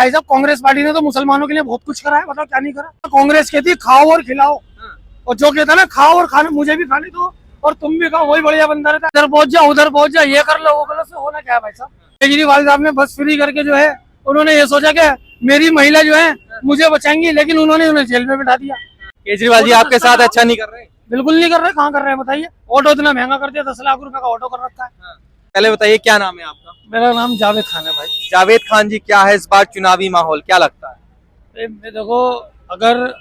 भाई साहब कांग्रेस पार्टी ने तो मुसलमानों के लिए बहुत कुछ करा है, बताओ क्या नहीं करा। कांग्रेस कहती खाओ और खिलाओ, और जो कहता ना खाओ और खाने मुझे भी खाने दो और तुम भी खाओ, वही बढ़िया बंदा रहता है। इधर पहुंच जाओ उधर पहुंच जाओ, ये कर लो वो कर लो, से होना क्या है भाई साहब। केजरीवाल साहब ने बस फ्री करके जो है उन्होंने ये सोचा कि मेरी महिला जो है मुझे बचाएंगी, लेकिन उन्होंने उन्हें जेल में बिठा दिया। केजरीवाल जी आपके साथ अच्छा नहीं कर रहे? बिल्कुल नहीं कर रहे, कहाँ कर रहे हैं बताइए। ऑटो इतना महंगा कर दिया, 10 लाख रुपए का ऑटो कर रखा है। पहले बताइए क्या नाम है आपका? मेरा नाम जावेद खान है भाई। जावेद खान जी, क्या है इस बार चुनावी माहौल, क्या लगता है? देखो, अगर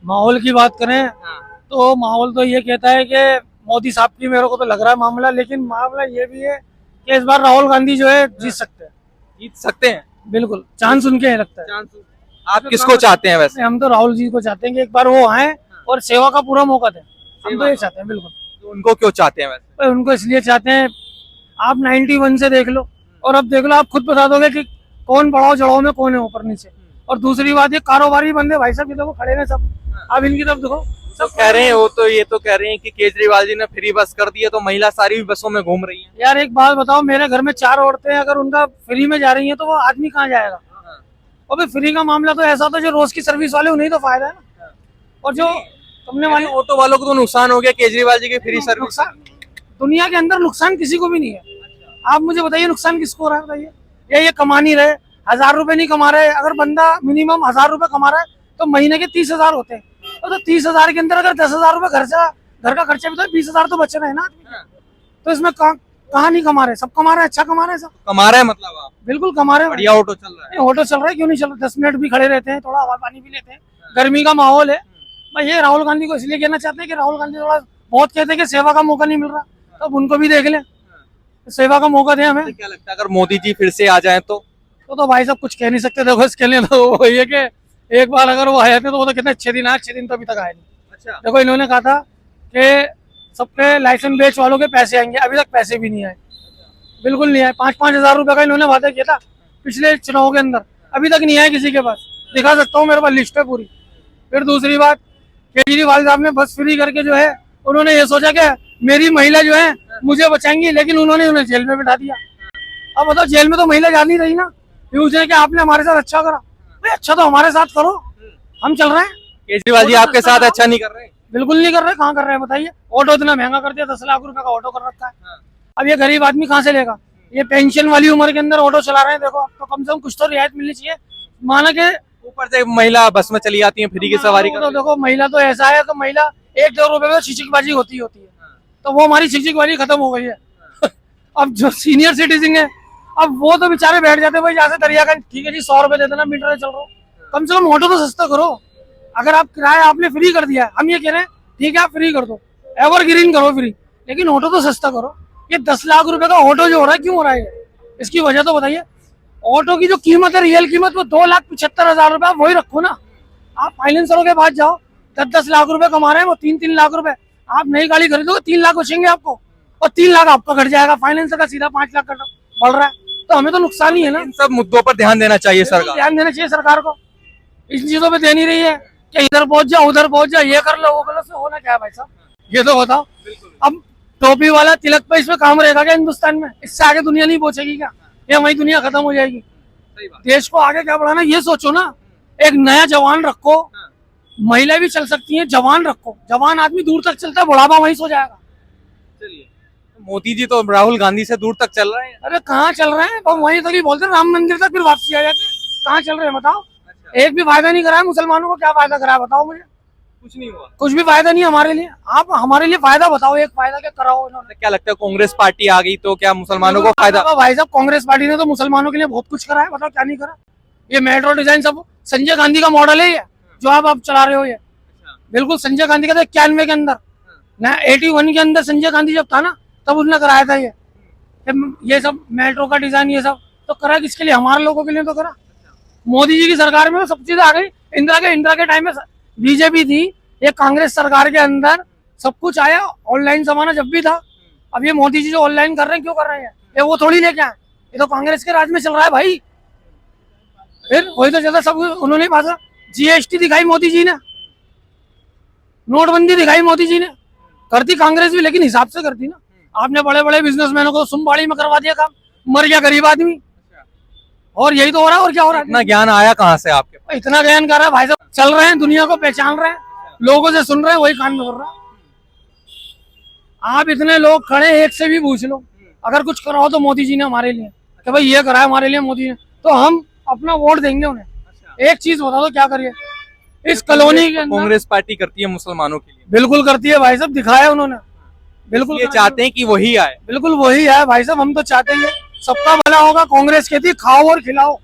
माहौल की बात करें तो माहौल तो ये कहता है कि मोदी साहब की, मेरे को तो लग रहा है मामला, लेकिन मामला ये भी है कि इस बार राहुल गांधी जो है जीत सकते हैं। जीत सकते हैं? बिल्कुल, चांस उनके हैं लगता है। आप किसको चाहते हैं वैसे? हम तो राहुल जी को चाहते हैं कि एक बार वो आए और सेवा का पूरा मौका दें। हम तो ये चाहते हैं बिल्कुल। तो उनको क्यों चाहते हैं वैसे? उनको इसलिए चाहते हैं, आप 91 से देख लो और अब देख लो, आप खुद बता दोगे कि कौन बढ़ाओ चढ़ाओ में कौन है ऊपर नीचे। और दूसरी बात, ये कारोबारी बंदे भाई साहब, ये देखो खड़े हैं सब, आप इनकी तरफ देखो। तो कह रहे हैं, वो तो ये तो कह रहे हैं कि केजरीवाल जी ने फ्री बस कर दिया तो महिला सारी भी बसों में घूम रही हैं। यार एक बात बताओ, मेरे घर में 4 औरतें हैं, अगर उनका फ्री में जा रही है तो वो आदमी कहाँ जाएगा। और भाई फ्री का मामला तो ऐसा होता है, जो रोज की सर्विस वाले उन्हें तो फायदा है ना, और जो तुमने वाले ऑटो वालों को तो नुकसान हो गया केजरीवाल जी की फ्री सर्विस। दुनिया के अंदर नुकसान किसी को भी नहीं है। आप मुझे बताइए नुकसान किसको हो रहा है बताइए। ये कमा नहीं रहे, 1000 रुपए नहीं कमा रहे। अगर बंदा मिनिमम 1000 रुपए कमा रहा है तो महीने के 30,000 होते हैं, तो 30,000 के अंदर अगर 10,000 रुपए घर का खर्चा भी तो 20,000 तो बच रहे हैं ना। तो इसमें कहाँ नहीं कमा रहे, सब कमा रहे हैं, अच्छा कमा रहे हैं सब। कमा रहे हैं मतलब आप? बिल्कुल कमा रहे हैं, बढ़िया ऑटो चल रहा है। ऑटो चल रहा है, क्यों नहीं चल रहा। 10 मिनट भी खड़े रहते हैं, थोड़ा हवा पानी भी लेते हैं, गर्मी का माहौल है। मैं ये राहुल गांधी को इसलिए कहना चाहते हैं कि राहुल गांधी थोड़ा बहुत कहते हैं कि सेवा का मौका नहीं मिल रहा, तो अब उनको भी देख लें, सेवा का मौका दें हमें। क्या लगता है अगर मोदी जी फिर से आ जाए तो भाई साहब कुछ कह नहीं सकते। देखो इसके लिए तो वो ये कि एक बार अगर वो आए थे तो वो तो कितने अच्छे दिन आए, 6 दिन तो अभी तक आए नहीं। अच्छा। देखो इन्होंने कहा था कि सबके लाइसेंस बेच वालों के पैसे आएंगे, अभी तक पैसे भी नहीं आए, बिल्कुल नहीं आए। 5-5 हजार रुपए का इन्होंने वादा किया था पिछले चुनाव के अंदर, अभी तक नहीं आया किसी के पास। दिखा सकता हूँ, मेरे पास लिस्ट है पूरी। फिर दूसरी बात, केजरीवाल साहब ने बस फ्री करके जो है उन्होंने ये सोचा कि मेरी महिला जो है मुझे बचाएंगी, लेकिन उन्होंने उन्हें जेल में बिठा दिया। अब बताओ, जेल में तो महिला जा नहीं रही ना, यूज है कि आपने हमारे साथ अच्छा करा। भाई अच्छा तो हमारे साथ करो, हम चल रहे हैं। केजरीवाल जी आपके साथ अच्छा नहीं कर रहे? बिल्कुल नहीं कर रहे, कहाँ कर रहे हैं बताइए। ऑटो इतना महंगा कर दिया, 10 लाख रुपए का ऑटो कर रखा है। अब ये गरीब आदमी कहाँ से लेगा। ये पेंशन वाली उम्र के अंदर ऑटो चला रहे हैं, देखो तो कम से कम कुछ तो रियायत मिलनी चाहिए। माना के ऊपर से महिला बस में चली आती है, फ्री की सवारी तो देखो महिला तो ऐसा है कि महिला 1-2 रुपए में छिचकबाजी होती है, तो वो हमारी छिचकबाजी खत्म हो गई है। अब जो सीनियर सिटीजन है, अब वो तो बेचारे बैठ जाते हैं भाई, जैसे दरिया का ठीक है जी 100 रुपए दे देना, मीटर चल रहा हो, कम से कम ऑटो तो सस्ता करो। अगर आप किराया आपने फ्री कर दिया है, हम ये कह रहे हैं ठीक है आप फ्री कर दो, एवरग्रीन करो फ्री, लेकिन ऑटो तो सस्ता करो। ये 10 लाख रुपए का ऑटो जो हो रहा है, क्यों हो रहा है, इसकी वजह तो बताइए। ऑटो की जो कीमत है, रियल कीमत, वो 2,75,000 रुपए, आप वही रखो ना। आप फाइनेंसरों के पास जाओ, 10-10 लाख रुपए कमा रहे हैं वो, 3-3 लाख रुपए। आप नई गाड़ी खरीदोगे 3 लाख बचेंगे आपको, और 3 लाख आपका घट जाएगा। फाइनेंसर का सीधा 5 लाख बढ़ रहा है, तो हमें तो नुकसान ही है ना। इन सब मुद्दों पर ध्यान देना चाहिए सरकार। ध्यान देना चाहिए सरकार को, इन चीजों पे दे नहीं रही है कि इधर पहुंच जाओ उधर पहुंच जाओ, ये कर लो वो कर लो, से होना क्या है भाई साहब, ये तो बताओ। अब टोपी वाला तिलक पे इसमें काम रहेगा क्या हिंदुस्तान में? इससे आगे दुनिया नहीं पहुंचेगी क्या? ये वही दुनिया खत्म हो जाएगी। देश को आगे क्या बढ़ाना, ये सोचो ना। एक नया जवान रखो, महिला भी चल सकती है, जवान रखो, जवान आदमी दूर तक चलता है, बुढ़ापा वहीं सो जाएगा। चलिए, मोदी जी तो राहुल गांधी से दूर तक चल रहे हैं। अरे कहाँ चल रहे हैं, तो वहीं तक ही बोलते हैं, राम मंदिर तक फिर वापसी आ जाते हैं। कहाँ चल रहे हैं बताओ? अच्छा। एक भी फायदा नहीं करा है मुसलमानों को, क्या फायदा करा है बताओ मुझे? कुछ नहीं हुआ, कुछ भी फायदा नहीं हमारे लिए। आप हमारे लिए फायदा बताओ, एक फायदा क्या कराओ इन्होंने। क्या लगता है कांग्रेस पार्टी आ गई तो क्या मुसलमानों को फायदा? भाई साहब कांग्रेस पार्टी ने तो मुसलमानों के लिए बहुत कुछ करा है, बताओ क्या नहीं करा। ये मेट्रो डिजाइन सब संजय गांधी का मॉडल है, ये जो आप चला रहे हो, ये बिल्कुल संजय गांधी का था। 91 के अंदर ना, 81 के अंदर संजय गांधी जब था ना, तब उसने कराया था ये सब मेट्रो का डिजाइन, ये सब तो करा किसके लिए? हमारे लोगों के लिए तो करा। मोदी जी की सरकार में सब चीजें आ गई। इंदिरा के टाइम में बीजेपी थी, ये कांग्रेस सरकार के अंदर सब कुछ आया, ऑनलाइन जमाना जब भी था। अब ये मोदी जी जो ऑनलाइन कर रहे हैं, क्यों कर रहे हैं? ये वो थोड़ी लेके आए, ये तो कांग्रेस के राज में चल रहा है भाई। फिर वही तो ज्यादा सब उन्होंने पासा। जीएसटी दिखाई मोदी जी ने, नोटबंदी दिखाई मोदी जी ने, करती कांग्रेस भी, लेकिन हिसाब से करती ना। आपने बड़े बड़े बिजनेसमैनों को सुमबाड़ी में करवा दिया काम, मर गया गरीब आदमी। और यही तो हो रहा है, और क्या हो रहा है? इतना ज्ञान आया कहाँ से आपके पास? इतना ज्ञान कर रहा है भाई साहब, चल रहे हैं, दुनिया को पहचान रहे हैं, लोगों से सुन रहे हैं, वही कान में कर रहा है। आप इतने लोग खड़े, एक से भी पूछ लो, अगर कुछ कराओ तो मोदी जी ने हमारे लिए, कि भाई ये करा है हमारे लिए मोदी ने, तो हम अपना वोट देंगे उन्हें। एक चीज बता दो क्या करिए इस कॉलोनी के अंदर? कांग्रेस पार्टी करती है मुसलमानों के लिए, बिल्कुल करती है भाई साहब, दिखाया उन्होंने, बिल्कुल ये चाहते हैं कि वही आए। बिल्कुल वही है भाई साहब, हम तो चाहते हैं सबका भला होगा। कांग्रेस कहती है खाओ और खिलाओ,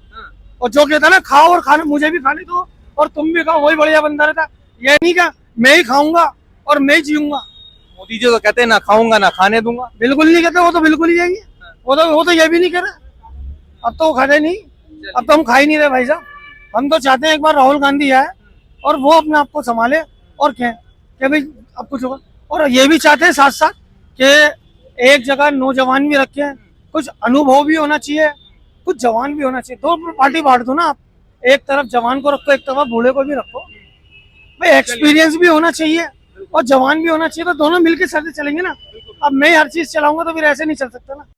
और जो कहता है ना खाओ और खाने, मुझे भी खाने दो और तुम भी खाओ, वही बढ़िया बंदा रहता। ये नहीं क्या मैं ही खाऊंगा और मैं ही जीऊंगा। मोदी जी तो कहते हैं ना खाऊंगा ना खाने दूंगा। बिल्कुल नहीं कहते, वो तो बिल्कुल ही जाएंगे, वो तो ये भी नहीं कह रहे। अब तो वो खाते नहीं, अब तो हम खा ही नहीं रहे भाई साहब। हम तो चाहते हैं एक बार राहुल गांधी आए और वो अपने आप को संभाले और कहें कि भाई अब कुछ होगा। और ये भी चाहते हैं साथ साथ कि एक जगह नौजवान भी रखे, कुछ अनुभव भी होना चाहिए, कुछ जवान भी होना चाहिए। दो पार्टी बांट दो ना आप, एक तरफ जवान को रखो, एक तरफ बूढ़े को भी रखो। भाई एक्सपीरियंस भी होना चाहिए और जवान भी होना चाहिए, तो दोनों मिलकर साथ चलेंगे ना। अब मैं हर चीज चलाऊंगा तो फिर ऐसे नहीं चल सकता ना।